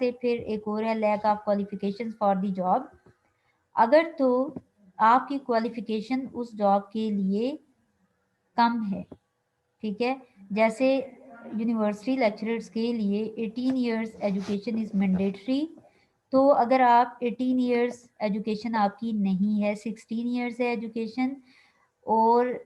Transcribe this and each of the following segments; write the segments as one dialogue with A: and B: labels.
A: से फिर एक और है lack of qualification for the job. अगर तो आपकी क्वालिफिकेशन उस जॉब के लिए कम है, ठीक है, जैसे यूनिवर्सिटी लेक्चरर्स के लिए 18 इयर्स एजुकेशन इज़ मैंडेटरी। तो अगर आप 18 इयर्स एजुकेशन आपकी नहीं है, 16 इयर्स है एजुकेशन, और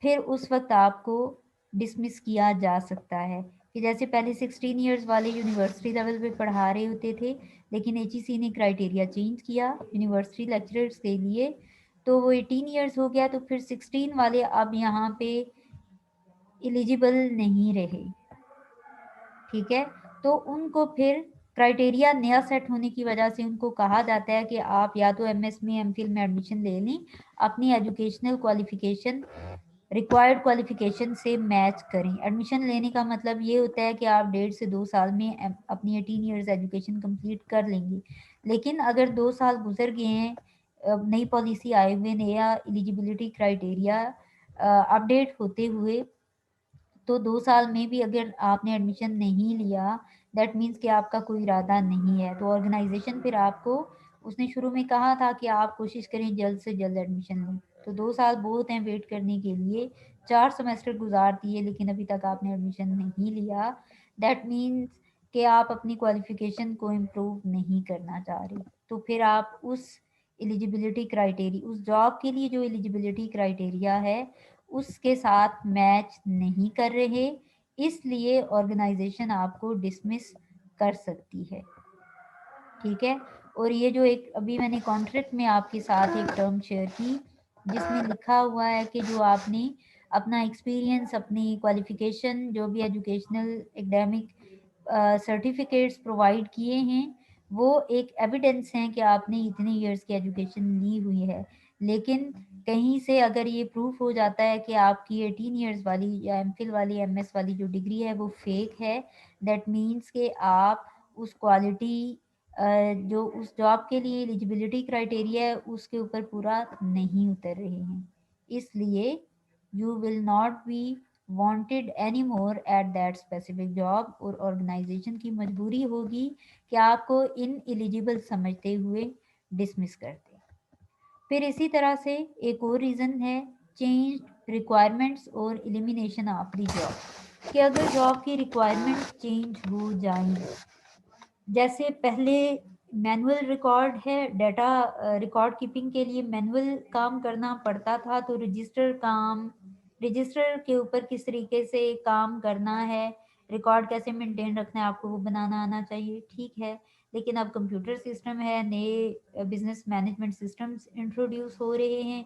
A: फिर उस वक्त आपको डिसमिस किया जा सकता है कि जैसे पहले 16 इयर्स वाले यूनिवर्सिटी लेवल पे पढ़ा रहे होते थे, लेकिन एचईसी ने क्राइटेरिया चेंज किया यूनिवर्सिटी लेक्चरर्स के लिए, तो वो 18 इयर्स हो गया, तो फिर 16 वाले अब यहाँ पे एलिजिबल नहीं रहे, ठीक है। तो उनको फिर क्राइटेरिया नया सेट होने की वजह से उनको कहा जाता है कि आप या तो एमएस में एमफिल में एडमिशन ले लें, अपनी एजुकेशनल क्वालिफिकेशन रिक्वायर्ड क्वालिफिकेशन से मैच करें। एडमिशन लेने का मतलब ये होता है कि आप 1.5 से 2 साल में अपनी 18 इयर्स एजुकेशन कंप्लीट कर लेंगे। लेकिन अगर 2 साल गुजर गए हैं, नई पॉलिसी आए हुए, नया एलिजिबिलिटी क्राइटेरिया अपडेट होते हुए, तो 2 साल में भी अगर आपने एडमिशन नहीं लिया, दैट मीन्स कि आपका कोई इरादा नहीं है, तो ऑर्गेनाइजेशन फिर आपको, उसने शुरू में कहा था कि आप कोशिश करें जल्द से जल्द एडमिशन लें, तो 2 साल बहुत हैं वेट करने के लिए, 4 सेमेस्टर गुजार दिए लेकिन अभी तक आपने एडमिशन नहीं लिया, दैट मीन्स कि आप अपनी क्वालिफिकेशन को इम्प्रूव नहीं करना चाह रहे, तो फिर आप उस एलिजिबिलिटी क्राइटेरिया, उस जॉब के लिए जो एलिजिबिलिटी क्राइटेरिया है उसके साथ मैच नहीं कर रहे, इसलिए ऑर्गेनाइजेशन आपको डिसमिस कर सकती है, ठीक है। और ये जो एक अभी मैंने कॉन्ट्रैक्ट में आपके साथ एक टर्म शेयर की जिसमें लिखा हुआ है कि जो आपने अपना एक्सपीरियंस, अपनी क्वालिफिकेशन, जो भी एजुकेशनल एकेडमिक सर्टिफिकेट्स प्रोवाइड किए हैं, वो एक एविडेंस हैं कि आपने इतने इयर्स की एजुकेशन ली हुई है। लेकिन कहीं से अगर ये प्रूफ हो जाता है कि आपकी 18 इयर्स वाली या एमफिल वाली एमएस वाली जो डिग्री है वो फेक है, दैट मीन्स कि आप उस क्वालिटी जो उस जॉब के लिए एलिजिबिलिटी क्राइटेरिया है उसके ऊपर पूरा नहीं उतर रहे हैं, इसलिए you will not be wanted any more at that specific job, और ऑर्गेनाइजेशन की मजबूरी होगी कि आपको इन एलिजिबल समझते हुए डिसमिस कर दें। फिर इसी तरह से एक और रीज़न है चेंज रिक्वायरमेंट्स और एलिमिनेशन ऑफ द जॉब, कि अगर जॉब की रिक्वायरमेंट चेंज हो जाएंगी, जैसे पहले मैनुअल रिकॉर्ड है, डाटा रिकॉर्ड कीपिंग के लिए मैनुअल काम करना पड़ता था, तो रजिस्टर के ऊपर किस तरीके से काम करना है, रिकॉर्ड कैसे मेंटेन रखना है, आपको वो बनाना आना चाहिए, ठीक है। लेकिन अब कंप्यूटर सिस्टम है, नए बिजनेस मैनेजमेंट सिस्टम्स इंट्रोड्यूस हो रहे हैं,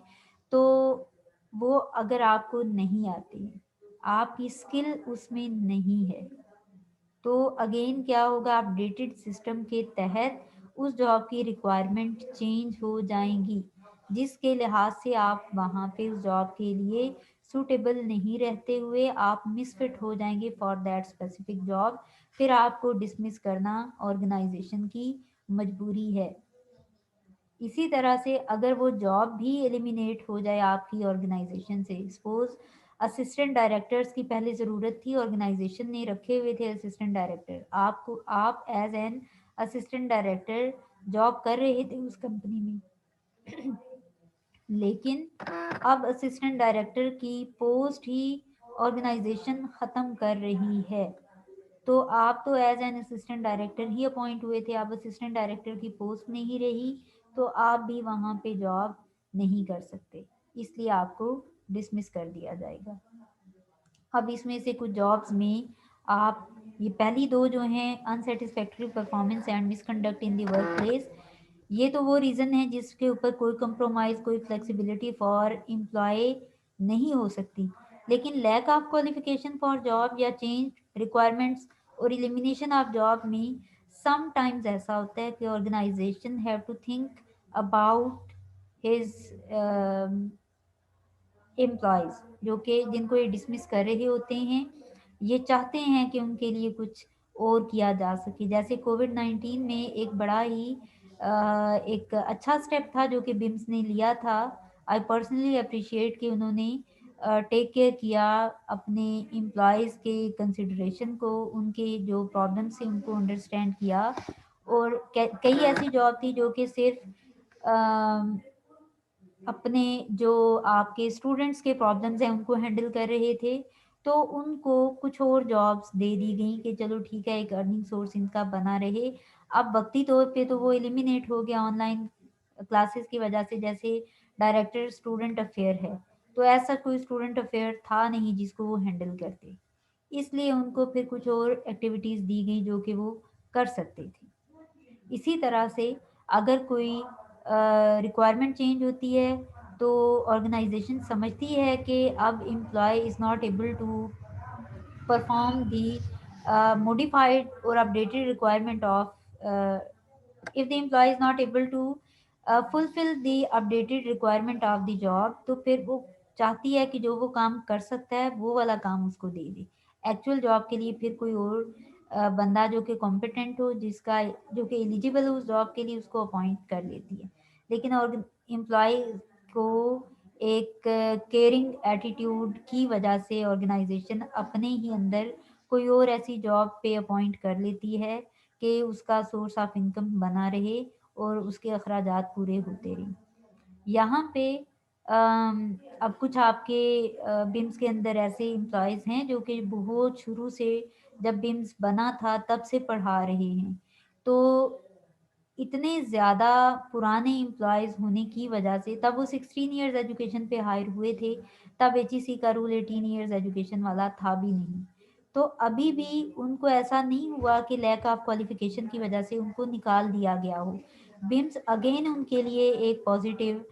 A: तो वो अगर आपको नहीं आती है, आपकी स्किल उसमें नहीं है, तो अगेन क्या होगा, अपडेटेड सिस्टम के तहत उस जॉब की रिक्वायरमेंट चेंज हो जाएंगी, जिसके लिहाज से आप वहाँ पे उस जॉब के लिए सूटेबल नहीं रहते हुए आप मिसफिट हो जाएंगे फॉर दैट स्पेसिफिक जॉब, फिर आपको डिसमिस करना ऑर्गेनाइजेशन की मजबूरी है। इसी तरह से अगर वो जॉब भी एलिमिनेट हो जाए आपकी ऑर्गेनाइजेशन से, सपोज असिस्टेंट डायरेक्टर्स की पहले ज़रूरत थी, ऑर्गेनाइजेशन ने रखे हुए थे असिस्टेंट डायरेक्टर, आपको आप as an assistant director job कर रहे थे उस कंपनी में लेकिन अब असिस्टेंट डायरेक्टर की पोस्ट ही ऑर्गेनाइजेशन ख़त्म कर रही है, तो आप तो एज एन असिस्टेंट डायरेक्टर ही अपॉइंट हुए थे, अब असिस्टेंट डायरेक्टर की पोस्ट नहीं रही, तो आप भी वहाँ पे जॉब नहीं कर सकते, इसलिए आपको डिसमिस कर दिया जाएगा। अब इसमें से कुछ जॉब्स में आप, ये पहली दो जो हैं unsatisfactory performance and misconduct in the work place, ये तो वो रीज़न है जिसके ऊपर कोई कंप्रोमाइज़, कोई फ्लेक्सिबिलिटी फॉर एम्प्लॉय नहीं हो सकती। लेकिन lack of qualification for job या चेंज रिक्वायरमेंट्स और एलिमिनेशन ऑफ जॉब में समटाइम्स ऐसा होता है कि organisation have to think about his employees, जो कि जिनको ये डिसमिस कर रहे होते हैं, ये चाहते हैं कि उनके लिए कुछ और किया जा सके। जैसे कोविड-19 में एक बड़ा ही एक अच्छा स्टेप था जो कि बिम्स ने लिया था। आई पर्सनली अप्रिशिएट कि उन्होंने टेक केयर किया अपने एम्प्लॉयज़ के कंसिडरेशन को, उनके जो प्रॉब्लम्स थे उनको अंडरस्टैंड किया। और कई ऐसी जॉब थी जो कि सिर्फ अपने जो आपके स्टूडेंट्स के प्रॉब्लम्स हैं उनको हैंडल कर रहे थे, तो उनको कुछ और जॉब्स दे दी गई कि चलो ठीक है, एक अर्निंग सोर्स इनका बना रहे। अब वक्ती तौर पे तो वो एलिमिनेट हो गया ऑनलाइन क्लासेस की वजह से, जैसे डायरेक्टर स्टूडेंट अफेयर है, तो ऐसा कोई स्टूडेंट अफेयर था नहीं जिसको वो हैंडल करते, इसलिए उनको फिर कुछ और एक्टिविटीज़ दी गई जो कि वो कर सकते थे। इसी तरह से अगर कोई रिक्वायरमेंट चेंज होती है तो ऑर्गेनाइजेशन समझती है कि अब employee is not able to perform the modified or updated requirement of if the employee is not able to fulfill the updated requirement of the job, तो फिर वो चाहती है कि जो वो काम कर सकता है वो वाला काम उसको दे दे। एक्चुअल जॉब के लिए फिर कोई और बंदा जो कि कॉम्पिटेंट हो, जिसका जो कि एलिजिबल हो उस जॉब के लिए, उसको अपॉइंट कर लेती है। लेकिन और एम्प्लॉय को एक केयरिंग एटीट्यूड की वजह से ऑर्गेनाइजेशन अपने ही अंदर कोई और ऐसी जॉब पे अपॉइंट कर लेती है कि उसका सोर्स ऑफ इनकम बना रहे और उसके अखराजात पूरे होते रहें। यहाँ पे अब कुछ आपके बिम्स के अंदर ऐसे एम्प्लॉयज़ हैं जो कि बहुत शुरू से, जब बिम्स बना था तब से पढ़ा रहे हैं, तो इतने ज़्यादा पुराने एम्प्लॉयज़ होने की वजह से, तब वो 16 इयर्स एजुकेशन पे हायर हुए थे, तब एचईसी का रूल 18 इयर्स एजुकेशन वाला था भी नहीं। तो अभी भी उनको ऐसा नहीं हुआ कि लैक ऑफ क्वालिफिकेशन की वजह से उनको निकाल दिया गया हो। बिम्स अगेन उनके लिए एक पॉजिटिव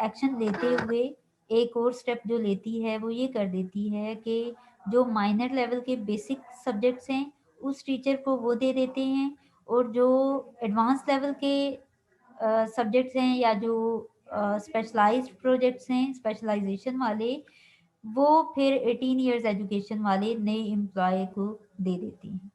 A: एक्शन लेते हुए एक और स्टेप जो लेती है वो ये कर देती है कि जो माइनर लेवल के बेसिक सब्जेक्ट्स हैं उस टीचर को वो दे देते हैं, और जो एडवांस लेवल के सब्जेक्ट्स हैं या जो स्पेशलाइज्ड प्रोजेक्ट्स हैं स्पेशलाइजेशन वाले, वो फिर 18 इयर्स एजुकेशन वाले नए एम्प्लॉय को दे देती हैं।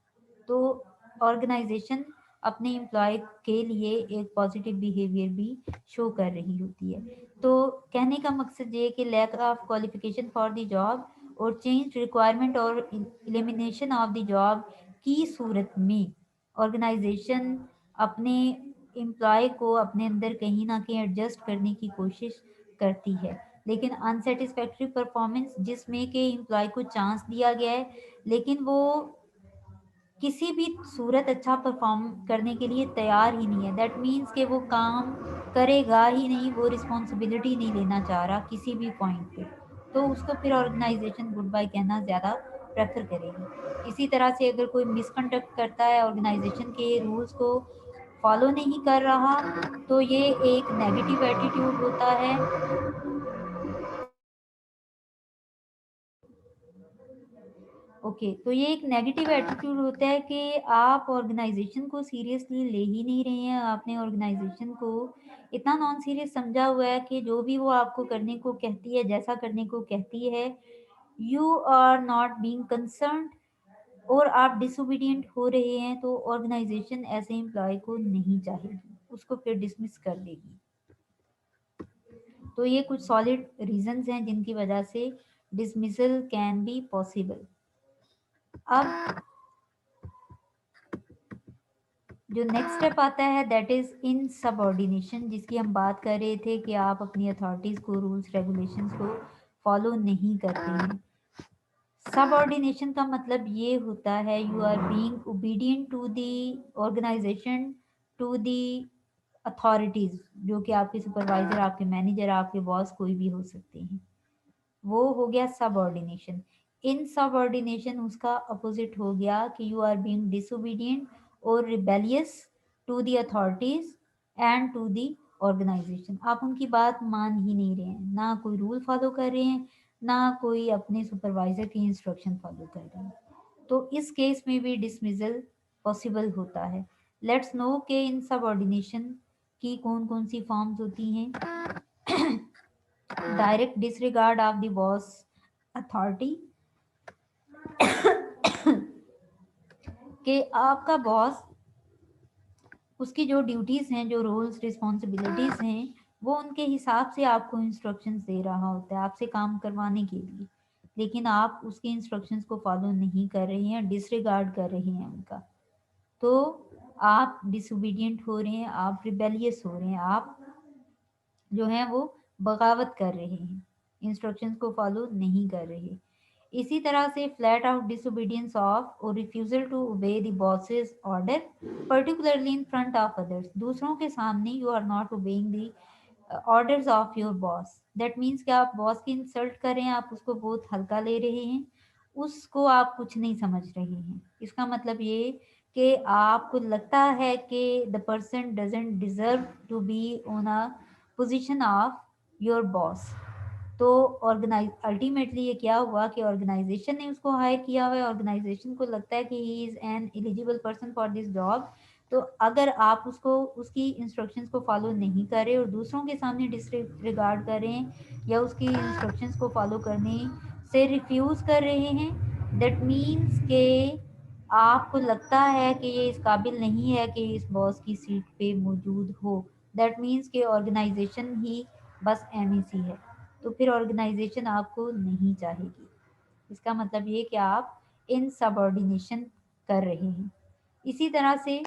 A: तो ऑर्गेनाइजेशन अपने एम्प्लॉय के लिए एक पॉजिटिव बिहेवियर भी शो कर रही होती है। तो कहने का मकसद ये है कि lack of qualification for the job और चेंज रिक्वायरमेंट और एलिमिनेशन ऑफ द जॉब की सूरत में ऑर्गेनाइजेशन अपने एम्प्लॉय को अपने अंदर कहीं ना कहीं एडजस्ट करने की कोशिश करती है। लेकिन अनसेटिस्फैक्ट्री परफॉर्मेंस जिसमें कि एम्प्लॉय को चांस दिया गया है लेकिन वो किसी भी सूरत अच्छा परफॉर्म करने के लिए तैयार ही नहीं है, दैट मीन्स कि वो काम करेगा ही नहीं, वो रिस्पॉन्सिबिलिटी नहीं लेना चाह रहा किसी भी पॉइंट पे, तो उसको फिर ऑर्गेनाइजेशन गुड बाय कहना ज़्यादा प्रेफर करेगी। इसी तरह से अगर कोई मिसकंडक्ट करता है, ऑर्गेनाइजेशन के रूल्स को फॉलो नहीं कर रहा, तो ये एक नेगेटिव एटीट्यूड होता है। ओके, तो ये एक नेगेटिव एटीट्यूड होता है कि आप ऑर्गेनाइजेशन को सीरियसली ले ही नहीं रहे हैं। आपने ऑर्गेनाइजेशन को इतना नॉन सीरियस समझा हुआ है कि जो भी वो आपको करने को कहती है, जैसा करने को कहती है, you are not being concerned और आप डिसोबीडियंट हो रहे हैं, तो ऑर्गेनाइजेशन ऐसे एम्प्लॉय को नहीं चाहेगी, उसको फिर डिसमिस कर देगी। तो ये कुछ सॉलिड रीजंस हैं जिनकी वजह से डिसमिसल कैन बी पॉसिबल। अब जो नेक्स्ट स्टेप आता है दैट इज़ इन सबऑर्डिनेशन, जिसकी हम बात कर रहे थे कि आप अपनी अथॉरिटीज़ को, रूल्स रेगुलेशंस को फॉलो नहीं करते हैं। सबऑर्डिनेशन का मतलब ये होता है you are being obedient to the organisation, to the authorities, जो कि आपके सुपरवाइजर, आपके मैनेजर, आपके बॉस कोई भी हो सकते हैं। वो हो गया सबऑर्डिनेशन। इन सबऑर्डिनेशन उसका अपोजिट हो गया कि यू आर बीइंग डिसोबीडिएंट और rebellious to the authorities and to the organisation. आप उनकी बात मान ही नहीं रहे हैं, ना कोई रूल फॉलो कर रहे हैं, ना कोई अपने सुपरवाइजर की इंस्ट्रक्शन फॉलो कर रहे हैं। तो इस केस में भी डिसमिसल पॉसिबल होता है। लेट्स नो कि इन सबऑर्डिनेशन की कौन कौन सी फॉर्म्स होती हैं। Direct disregard of the boss authority, कि आपका बॉस, उसकी जो ड्यूटीज़ हैं, जो रोल्स रिस्पॉन्सिबिलिटीज़ हैं, वो उनके हिसाब से आपको इंस्ट्रक्शंस दे रहा होता है आपसे काम करवाने के लिए, लेकिन आप उसके इंस्ट्रक्शंस को फॉलो नहीं कर रहे हैं, डिसरिगार्ड कर रहे हैं उनका, तो आप डिसोबीडियंट हो रहे हैं, आप रिबेलियस हो रहे हैं, आप जो है वो बगावत कर रहे हैं, इंस्ट्रक्शंस को फॉलो नहीं कर रहे। इसी तरह से फ्लैट आउट डिसोबीडियंस ऑफ और refusal to obey the boss's order particularly in front of others, दूसरों के सामने you are not obeying the orders of your boss, that means कि आप बॉस की इंसल्ट कर रहे हैं, आप उसको बहुत हल्का ले रहे हैं, उसको आप कुछ नहीं समझ रहे हैं। इसका मतलब ये कि आपको लगता है कि the person doesn't deserve to be on a position of your boss. तो ऑर्गेनाइज अल्टीमेटली ये क्या हुआ कि ऑर्गेनाइजेशन ने उसको हायर किया हुआ है, ऑर्गेनाइजेशन को लगता है कि he is an eligible person for this job. तो अगर आप उसको उसकी इंस्ट्रक्शंस को फॉलो नहीं कर रहे और दूसरों के सामने डिसरिगार्ड कर रहे हैं या उसकी इंस्ट्रक्शंस को फॉलो करने से रिफ्यूज़ कर रहे हैं, दैट मीन्स के आपको लगता है कि ये इस काबिल नहीं है कि इस बॉस की सीट पे मौजूद हो, दैट मीन्स के ऑर्गेनाइजेशन ही बस एमईसी है, तो फिर ऑर्गेनाइजेशन आपको नहीं चाहेगी। इसका मतलब ये कि आप इन सबऑर्डिनेशन कर रहे हैं। इसी तरह से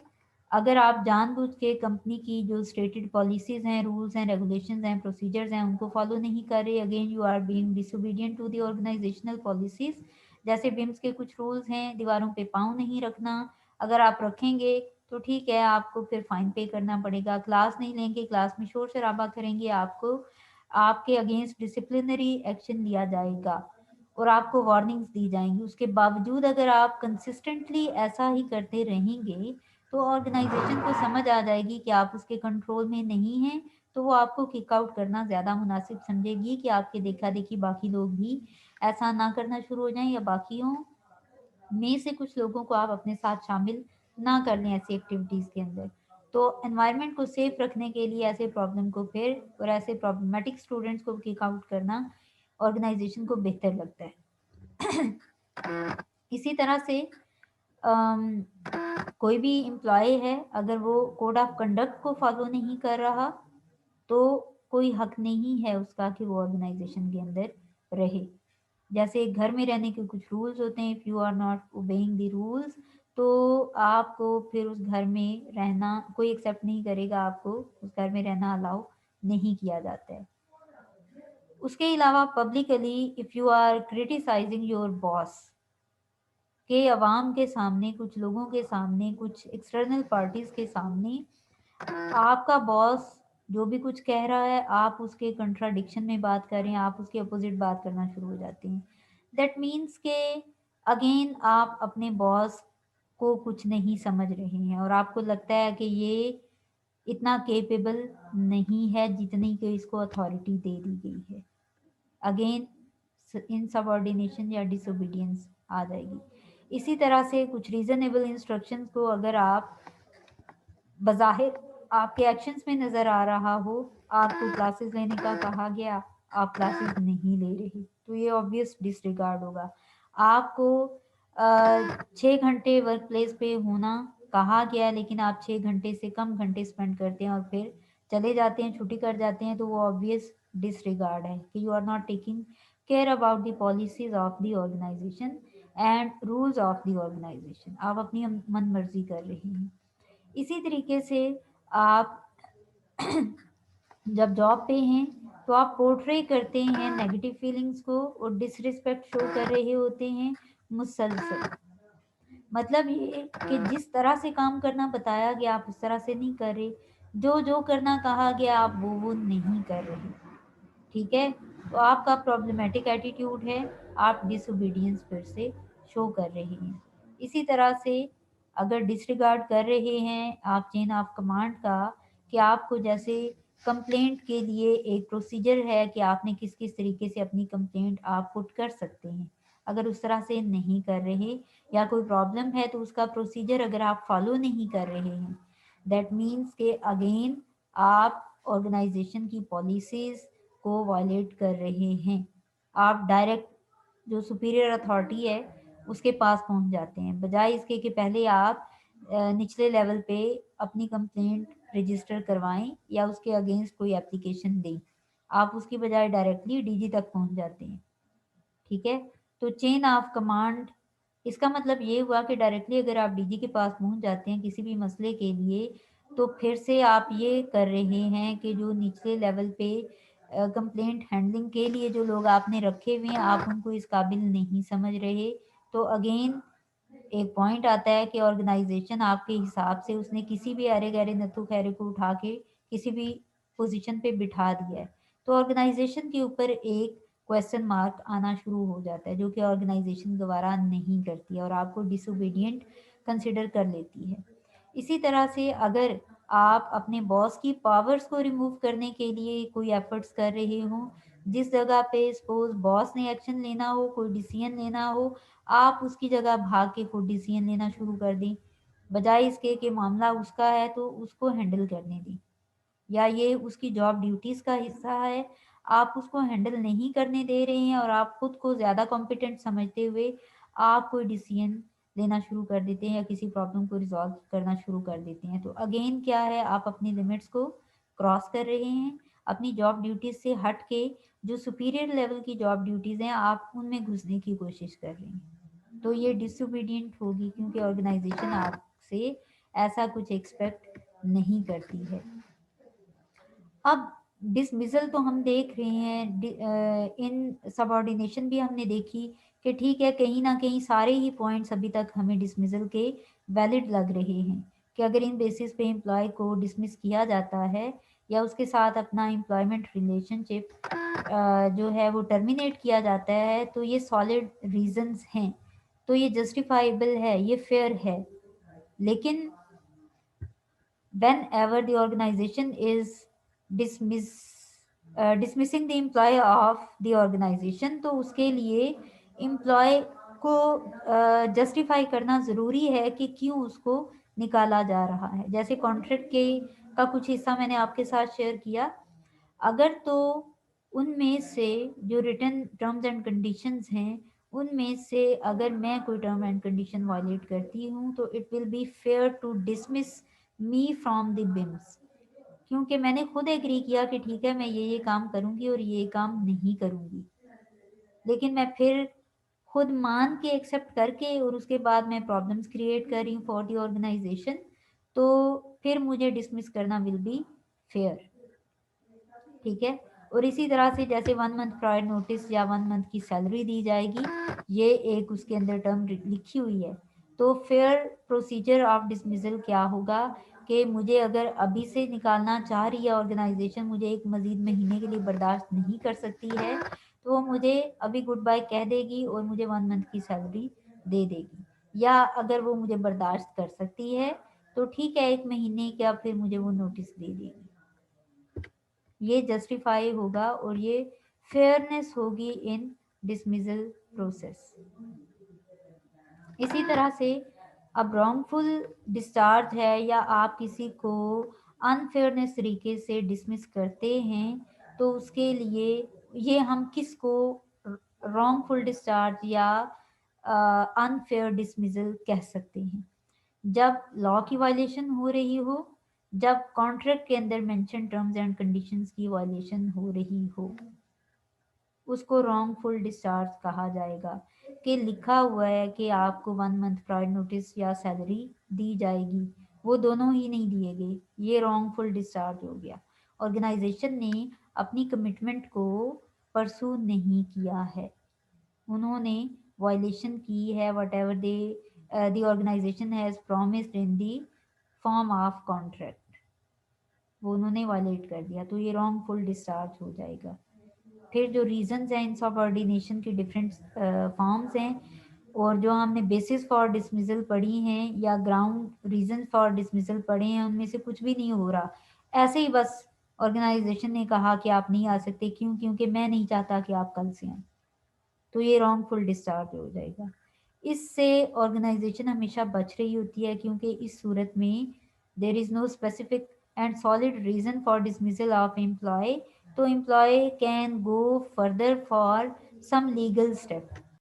A: अगर आप जानबूझ के कंपनी की जो स्टेटेड पॉलिसीज हैं, रूल्स हैं, रेगुलेशंस हैं, प्रोसीजर्स हैं, उनको फॉलो नहीं कर रहे, again you are being disobedient to the organisational policies. जैसे बिम्स के कुछ रूल्स हैं, दीवारों पे पाँव नहीं रखना, अगर आप रखेंगे तो ठीक है, आपको फिर फाइन पे करना पड़ेगा। क्लास नहीं लेंगे, क्लास में शोर शराबा करेंगे, आपको आपके अगेंस्ट डिसिप्लिनरी एक्शन लिया जाएगा और आपको वार्निंग्स दी जाएंगी। उसके बावजूद अगर आप कंसिस्टेंटली ऐसा ही करते रहेंगे तो ऑर्गेनाइजेशन को समझ आ जाएगी कि आप उसके कंट्रोल में नहीं हैं, तो वो आपको किक आउट करना ज़्यादा मुनासिब समझेगी कि आपके देखा देखी बाकी लोग भी ऐसा ना करना शुरू हो जाएं, या बाकियों में से कुछ लोगों को आप अपने साथ शामिल ना कर लें ऐसी एक्टिविटीज़ के अंदर। तो एनवायरनमेंट को सेफ रखने के लिए ऐसे प्रॉब्लम को फिर और ऐसे प्रॉब्लमेटिक स्टूडेंट्स को किक आउट करना ऑर्गेनाइजेशन को बेहतर लगता है। इसी तरह से अम, कोई भी एम्प्लॉय है, अगर वो कोड ऑफ कंडक्ट को फॉलो नहीं कर रहा तो कोई हक नहीं है उसका कि वो ऑर्गेनाइजेशन के अंदर रहे। जैसे घर में रहने के कुछ रूल्स होते हैं, if you are not obeying the rules तो आपको फिर उस घर में रहना कोई एक्सेप्ट नहीं करेगा, आपको उस घर में रहना अलाउ नहीं किया जाता है। उसके अलावा publicly if you are criticising your boss के अवाम के सामने, कुछ लोगों के सामने, कुछ एक्सटर्नल पार्टीज के सामने आपका बॉस जो भी कुछ कह रहा है आप उसके कंट्राडिक्शन में बात कर रहे हैं, आप उसके अपोजिट बात करना शुरू हो जाते हैं, दैट मीन्स के अगेन आप अपने बॉस को कुछ नहीं समझ रहे हैं और आपको लगता है कि ये इतना केपेबल नहीं है जितनी कि इसको अथॉरिटी दे दी गई है। अगेन इन सबऑर्डिनेशन या डिसोबीडियंस आ जाएगी। इसी तरह से कुछ रीजनेबल इंस्ट्रक्शंस को अगर आप बज़ाहिर आपके एक्शंस में नज़र आ रहा हो, आपको क्लासेस लेने का कहा गया, आप क्लासेस नहीं ले रहे, तो ये ऑब्वियस डिसरिगार्ड होगा। आपको 6 घंटे वर्क प्लेस पे होना कहा गया लेकिन आप 6 घंटे से कम घंटे स्पेंड करते हैं और फिर चले जाते हैं, छुट्टी कर जाते हैं, तो वो ऑब्वियस डिसरिगार्ड है कि you are not taking care about the policies of the organisation and rules of the organisation. आप अपनी मन मर्जी कर रहे हैं। इसी तरीके से आप जब जॉब पे हैं तो आप पोर्ट्रे करते हैं नेगेटिव फीलिंग्स को और डिसरिस्पेक्ट शो कर रहे होते हैं मुसलसल। मतलब ये कि जिस तरह से काम करना बताया गया आप उस तरह से नहीं कर रहे, जो जो करना कहा गया आप वो नहीं कर रहे। ठीक है, तो आपका प्रॉब्लमेटिक एटीट्यूड है, आप डिसोबीडियंस फिर से शो कर रहे हैं। इसी तरह से अगर डिसरिगार्ड कर रहे हैं आप चेन ऑफ कमांड का, कि आपको जैसे कंप्लेंट के लिए एक प्रोसीजर है कि आपने किस किस तरीके से अपनी कंप्लेंट आप पुट कर सकते हैं, अगर उस तरह से नहीं कर रहे या कोई प्रॉब्लम है तो उसका प्रोसीजर अगर आप फॉलो नहीं कर रहे हैं, दैट मीन्स के अगेन आप ऑर्गेनाइजेशन की पॉलिसीज को वायलेट कर रहे हैं। आप डायरेक्ट जो सुपीरियर अथॉरिटी है उसके पास पहुंच जाते हैं, बजाय इसके कि पहले आप निचले लेवल पे अपनी कंप्लेंट रजिस्टर करवाएं या उसके अगेंस्ट कोई एप्लीकेशन दें, आप उसकी बजाय डायरेक्टली डीजी तक पहुंच जाते हैं। ठीक है, तो चेन ऑफ कमांड, इसका मतलब ये हुआ कि डायरेक्टली अगर आप डीजी के पास पहुंच जाते हैं किसी भी मसले के लिए, तो फिर से आप ये कर रहे हैं कि जो निचले लेवल पे कंप्लेंट हैंडलिंग के लिए जो लोग आपने रखे हुए हैं, आप उनको इस काबिल नहीं समझ रहे। तो अगेन एक पॉइंट आता है कि ऑर्गेनाइजेशन आपके हिसाब से उसने किसी भी अरे गहरे नथु खैरे को उठा के किसी भी पोजीशन पे बिठा दिया है, तो ऑर्गेनाइजेशन के ऊपर एक क्वेश्चन मार्क आना शुरू हो जाता है, जो कि ऑर्गेनाइजेशन दोबारा नहीं करती है और आपको डिसोबीडियंट कंसिडर कर लेती है। इसी तरह से अगर आप अपने बॉस की पावर्स को रिमूव करने के लिए कोई एफर्ट्स कर रहे हो, जिस जगह पे सपोज बॉस ने एक्शन लेना हो, कोई डिसीजन लेना हो, आप उसकी जगह भाग के खुद डिसीजन लेना शुरू कर दें, बजाय इसके कि मामला उसका है तो उसको हैंडल करने दें, या ये उसकी जॉब ड्यूटीज़ का हिस्सा है, आप उसको हैंडल नहीं करने दे रहे हैं और आप खुद को ज़्यादा कॉम्पिटेंट समझते हुए आप कोई डिसीजन लेना शुरू कर देते हैं या किसी प्रॉब्लम को रिजॉल्व करना शुरू कर देते हैं, तो अगेन क्या है, आप अपनी लिमिट्स को क्रॉस कर रहे हैं, अपनी जॉब ड्यूटीज़ से हट के जो सुपीरियर लेवल की जॉब ड्यूटीज़ हैं आप उनमें घुसने की कोशिश कर रहे हैं। तो ये डिसोबीडियंट होगी, क्योंकि ऑर्गेनाइजेशन आपसे ऐसा कुछ एक्सपेक्ट नहीं करती है। अब डिसमिसल तो हम देख रहे हैं, इन सबऑर्डिनेशन भी हमने देखी कि ठीक है, कहीं ना कहीं सारे ही पॉइंट्स अभी तक हमें डिसमिसल के वैलिड लग रहे हैं कि अगर इन बेसिस पे एम्प्लॉय को डिसमिस किया जाता है या उसके साथ अपना एम्प्लॉयमेंट रिलेशनशिप जो है वो टर्मिनेट किया जाता है, तो ये सॉलिड रीजंस हैं, तो ये जस्टिफाइबल है, ये फेयर है। लेकिन whenever the organization is dismissing the employee of the organization, तो उसके लिए एम्प्लॉय को जस्टिफाई करना ज़रूरी है कि क्यों उसको निकाला जा रहा है। जैसे कॉन्ट्रैक्ट के का कुछ हिस्सा मैंने आपके साथ शेयर किया, अगर तो उनमें से जो रिटर्न टर्म्स एंड कंडीशंस हैं उनमें से अगर मैं कोई टर्म एंड कंडीशन वायलेट करती हूँ, तो it will be fair to dismiss me from the BIMS, क्योंकि मैंने खुद एग्री किया कि ठीक है मैं ये काम करूँगी और ये काम नहीं करूँगी, लेकिन मैं फिर खुद मान के एक्सेप्ट करके और उसके बाद मैं प्रॉब्लम्स क्रिएट कर रही हूँ फॉर द ऑर्गेनाइजेशन, तो फिर मुझे डिसमिस करना विल बी फेयर। ठीक है, और इसी तरह से जैसे 1 मंथ प्रायर नोटिस या 1 मंथ की सैलरी दी जाएगी, ये एक उसके अंदर टर्म लिखी हुई है। तो फेयर प्रोसीजर ऑफ डिसमिसल क्या होगा कि मुझे अगर अभी से निकालना चाह रही है ऑर्गेनाइजेशन, मुझे एक मजीद महीने के लिए बर्दाश्त नहीं कर सकती है, तो वो मुझे अभी गुड बाय कह देगी और मुझे 1 मंथ की सैलरी दे देगी, या अगर वो मुझे बर्दाश्त कर सकती है तो ठीक है 1 महीने का फिर मुझे वो नोटिस दे देगी। ये जस्टिफाई होगा और ये फेयरनेस होगी इन डिसमिसल प्रोसेस। इसी तरह से अब रॉन्गफुल डिस्चार्ज है या आप किसी को अनफेयरनेस तरीके से डिसमिस करते हैं, तो उसके लिए ये हम किसको रॉन्गफुल डिस्चार्ज या अनफेयर डिसमिसल कह सकते हैं, जब लॉ की वायलेशन हो रही हो, जब कॉन्ट्रैक्ट के अंदर मेंशन टर्म्स एंड कंडीशंस की वायलेशन हो रही हो, उसको रॉन्गफुल डिस्चार्ज कहा जाएगा। कि लिखा हुआ है कि आपको 1 मंथ प्रायर नोटिस या सैलरी दी जाएगी, वो दोनों ही नहीं दिए गए, ये रॉन्गफुल डिस्चार्ज हो गया। ऑर्गेनाइजेशन ने अपनी कमिटमेंट को परसू नहीं किया है, उन्होंने वायलेशन की है whatever they the organisation has promised in the form of contract, वो उन्होंने वायलेट कर दिया, तो ये रॉन्गफुल डिस्चार्ज हो जाएगा। फिर जो रीजंस हैं इन सबऑर्डिनेशन की डिफरेंट फॉर्म्स हैं, और जो हमने बेसिस फॉर डिसमिसल पढ़ी हैं या ग्राउंड रीजन फॉर डिसमिसल पढ़े हैं, उनमें से कुछ भी नहीं हो रहा, ऐसे ही बस ऑर्गेनाइजेशन ने कहा कि आप नहीं आ सकते, क्यों? क्योंकि मैं नहीं चाहता कि आप कल से आए, तो ये रॉन्गफुल डिस्चार्ज हो जाएगा। इससे ऑर्गेनाइजेशन हमेशा बच रही होती है, क्योंकि इस सूरत में there is no specific and solid reason for dismissal of employ, तो employ can go further for some legal step,